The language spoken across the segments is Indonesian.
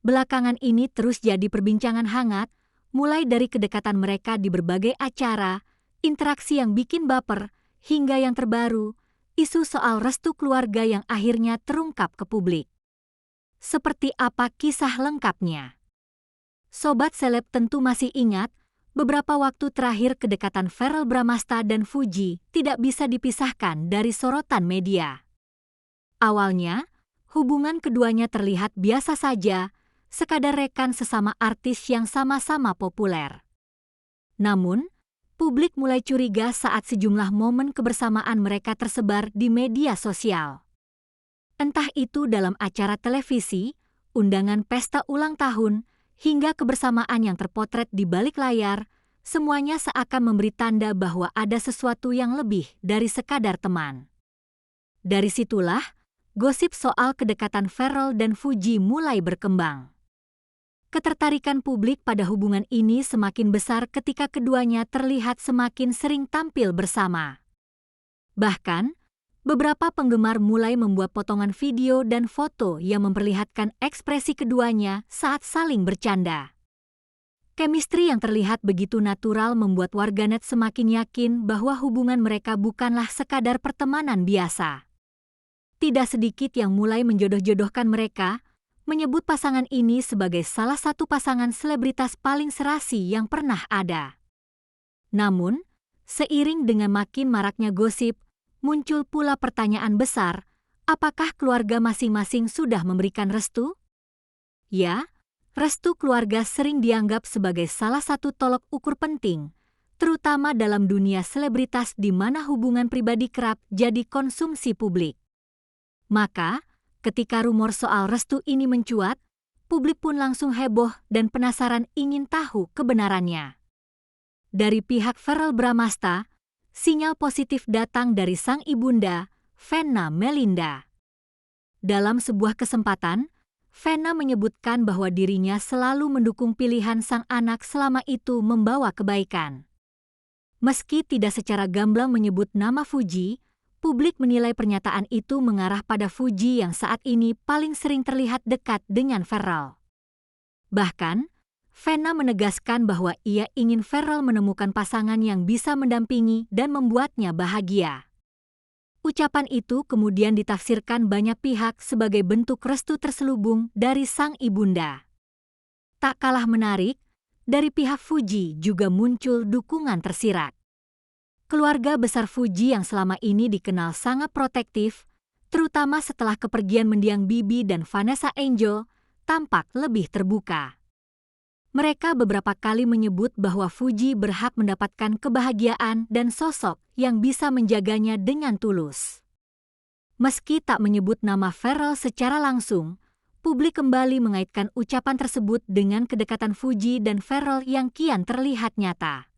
belakangan ini terus jadi perbincangan hangat, mulai dari kedekatan mereka di berbagai acara, interaksi yang bikin baper, hingga yang terbaru, isu soal restu keluarga yang akhirnya terungkap ke publik. Seperti apa kisah lengkapnya? Sobat Seleb tentu masih ingat, beberapa waktu terakhir kedekatan Verrell Bramasta dan Fuji tidak bisa dipisahkan dari sorotan media. Awalnya, hubungan keduanya terlihat biasa saja, sekadar rekan sesama artis yang sama-sama populer. Namun, publik mulai curiga saat sejumlah momen kebersamaan mereka tersebar di media sosial. Entah itu dalam acara televisi, undangan pesta ulang tahun, hingga kebersamaan yang terpotret di balik layar, semuanya seakan memberi tanda bahwa ada sesuatu yang lebih dari sekadar teman. Dari situlah, gosip soal kedekatan Verrell dan Fuji mulai berkembang. Ketertarikan publik pada hubungan ini semakin besar ketika keduanya terlihat semakin sering tampil bersama. Bahkan, beberapa penggemar mulai membuat potongan video dan foto yang memperlihatkan ekspresi keduanya saat saling bercanda. Chemistry yang terlihat begitu natural membuat warganet semakin yakin bahwa hubungan mereka bukanlah sekadar pertemanan biasa. Tidak sedikit yang mulai menjodoh-jodohkan mereka, menyebut pasangan ini sebagai salah satu pasangan selebritas paling serasi yang pernah ada. Namun, seiring dengan makin maraknya gosip, muncul pula pertanyaan besar, apakah keluarga masing-masing sudah memberikan restu? Ya, restu keluarga sering dianggap sebagai salah satu tolok ukur penting, terutama dalam dunia selebritas di mana hubungan pribadi kerap jadi konsumsi publik. Maka, ketika rumor soal restu ini mencuat, publik pun langsung heboh dan penasaran ingin tahu kebenarannya. Dari pihak Verrell Bramasta, sinyal positif datang dari sang ibunda, Venna Melinda. Dalam sebuah kesempatan, Venna menyebutkan bahwa dirinya selalu mendukung pilihan sang anak selama itu membawa kebaikan. Meski tidak secara gamblang menyebut nama Fuji, publik menilai pernyataan itu mengarah pada Fuji yang saat ini paling sering terlihat dekat dengan Verrell. Bahkan, Venna menegaskan bahwa ia ingin Verrell menemukan pasangan yang bisa mendampingi dan membuatnya bahagia. Ucapan itu kemudian ditafsirkan banyak pihak sebagai bentuk restu terselubung dari sang ibunda. Tak kalah menarik, dari pihak Fuji juga muncul dukungan tersirat. Keluarga besar Fuji yang selama ini dikenal sangat protektif, terutama setelah kepergian mendiang Bibi dan Vanessa Angel, tampak lebih terbuka. Mereka beberapa kali menyebut bahwa Fuji berhak mendapatkan kebahagiaan dan sosok yang bisa menjaganya dengan tulus. Meski tak menyebut nama Verrell secara langsung, publik kembali mengaitkan ucapan tersebut dengan kedekatan Fuji dan Verrell yang kian terlihat nyata.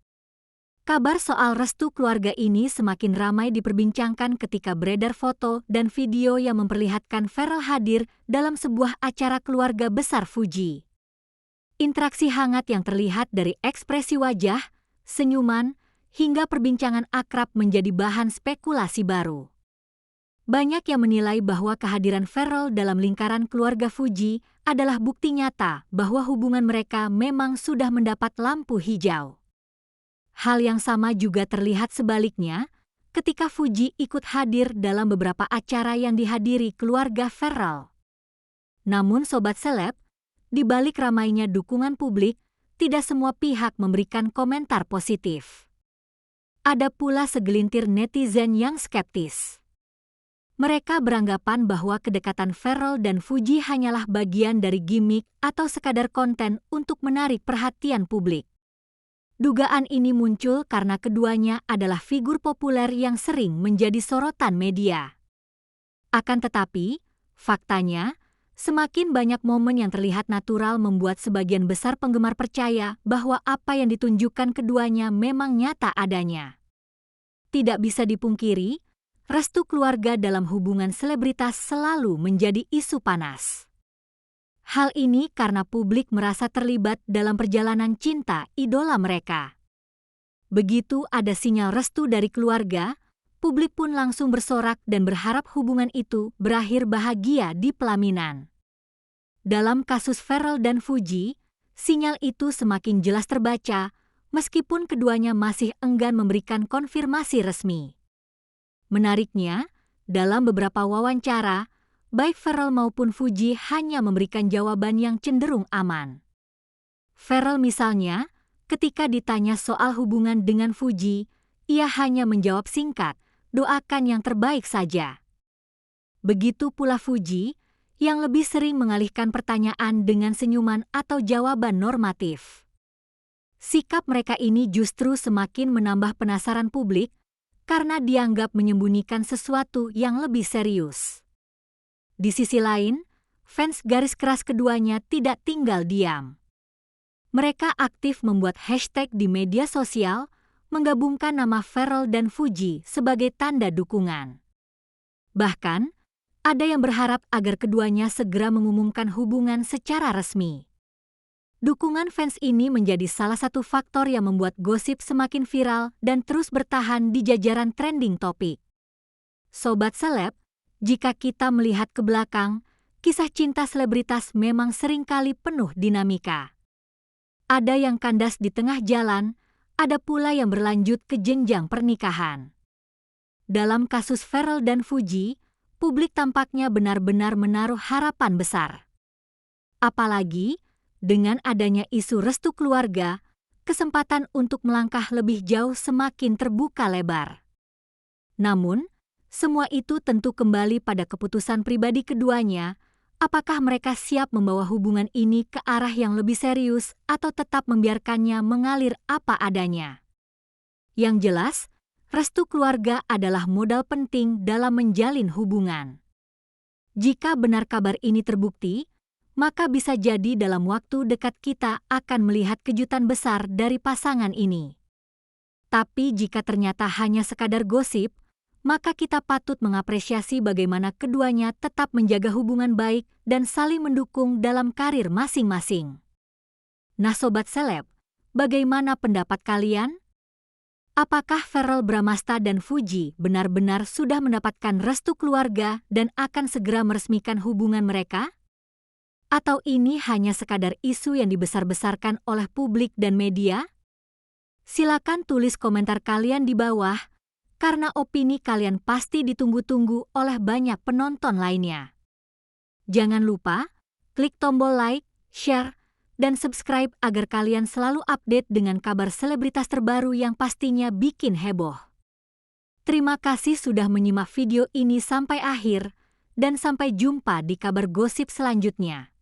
Kabar soal restu keluarga ini semakin ramai diperbincangkan ketika beredar foto dan video yang memperlihatkan Verrell hadir dalam sebuah acara keluarga besar Fuji. Interaksi hangat yang terlihat dari ekspresi wajah, senyuman, hingga perbincangan akrab menjadi bahan spekulasi baru. Banyak yang menilai bahwa kehadiran Verrell dalam lingkaran keluarga Fuji adalah bukti nyata bahwa hubungan mereka memang sudah mendapat lampu hijau. Hal yang sama juga terlihat sebaliknya ketika Fuji ikut hadir dalam beberapa acara yang dihadiri keluarga Verrell. Namun Sobat Seleb, di balik ramainya dukungan publik, tidak semua pihak memberikan komentar positif. Ada pula segelintir netizen yang skeptis. Mereka beranggapan bahwa kedekatan Verrell dan Fuji hanyalah bagian dari gimmick atau sekadar konten untuk menarik perhatian publik. Dugaan ini muncul karena keduanya adalah figur populer yang sering menjadi sorotan media. Akan tetapi, faktanya, semakin banyak momen yang terlihat natural membuat sebagian besar penggemar percaya bahwa apa yang ditunjukkan keduanya memang nyata adanya. Tidak bisa dipungkiri, restu keluarga dalam hubungan selebritas selalu menjadi isu panas. Hal ini karena publik merasa terlibat dalam perjalanan cinta idola mereka. Begitu ada sinyal restu dari keluarga, publik pun langsung bersorak dan berharap hubungan itu berakhir bahagia di pelaminan. Dalam kasus Pharrell dan Fuji, sinyal itu semakin jelas terbaca meskipun keduanya masih enggan memberikan konfirmasi resmi. Menariknya, dalam beberapa wawancara, baik Pharrell maupun Fuji hanya memberikan jawaban yang cenderung aman. Pharrell misalnya, ketika ditanya soal hubungan dengan Fuji, ia hanya menjawab singkat, "Doakan yang terbaik saja." Begitu pula Fuji, yang lebih sering mengalihkan pertanyaan dengan senyuman atau jawaban normatif. Sikap mereka ini justru semakin menambah penasaran publik karena dianggap menyembunyikan sesuatu yang lebih serius. Di sisi lain, fans garis keras keduanya tidak tinggal diam. Mereka aktif membuat hashtag di media sosial, menggabungkan nama Pharrell dan Fuji sebagai tanda dukungan. Bahkan, ada yang berharap agar keduanya segera mengumumkan hubungan secara resmi. Dukungan fans ini menjadi salah satu faktor yang membuat gosip semakin viral dan terus bertahan di jajaran trending topik. Sobat Seleb, jika kita melihat ke belakang, kisah cinta selebritas memang seringkali penuh dinamika. Ada yang kandas di tengah jalan, ada pula yang berlanjut ke jenjang pernikahan. Dalam kasus Pharrell dan Fuji, publik tampaknya benar-benar menaruh harapan besar. Apalagi, dengan adanya isu restu keluarga, kesempatan untuk melangkah lebih jauh semakin terbuka lebar. Namun, semua itu tentu kembali pada keputusan pribadi keduanya, apakah mereka siap membawa hubungan ini ke arah yang lebih serius atau tetap membiarkannya mengalir apa adanya. Yang jelas, restu keluarga adalah modal penting dalam menjalin hubungan. Jika benar kabar ini terbukti, maka bisa jadi dalam waktu dekat kita akan melihat kejutan besar dari pasangan ini. Tapi jika ternyata hanya sekadar gosip, maka kita patut mengapresiasi bagaimana keduanya tetap menjaga hubungan baik dan saling mendukung dalam karir masing-masing. Nah Sobat Seleb, bagaimana pendapat kalian? Apakah Pharrell Bramastha dan Fuji benar-benar sudah mendapatkan restu keluarga dan akan segera meresmikan hubungan mereka? Atau ini hanya sekadar isu yang dibesar-besarkan oleh publik dan media? Silakan tulis komentar kalian di bawah, karena opini kalian pasti ditunggu-tunggu oleh banyak penonton lainnya. Jangan lupa klik tombol like, share, dan subscribe agar kalian selalu update dengan kabar selebritas terbaru yang pastinya bikin heboh. Terima kasih sudah menyimak video ini sampai akhir, dan sampai jumpa di kabar gosip selanjutnya.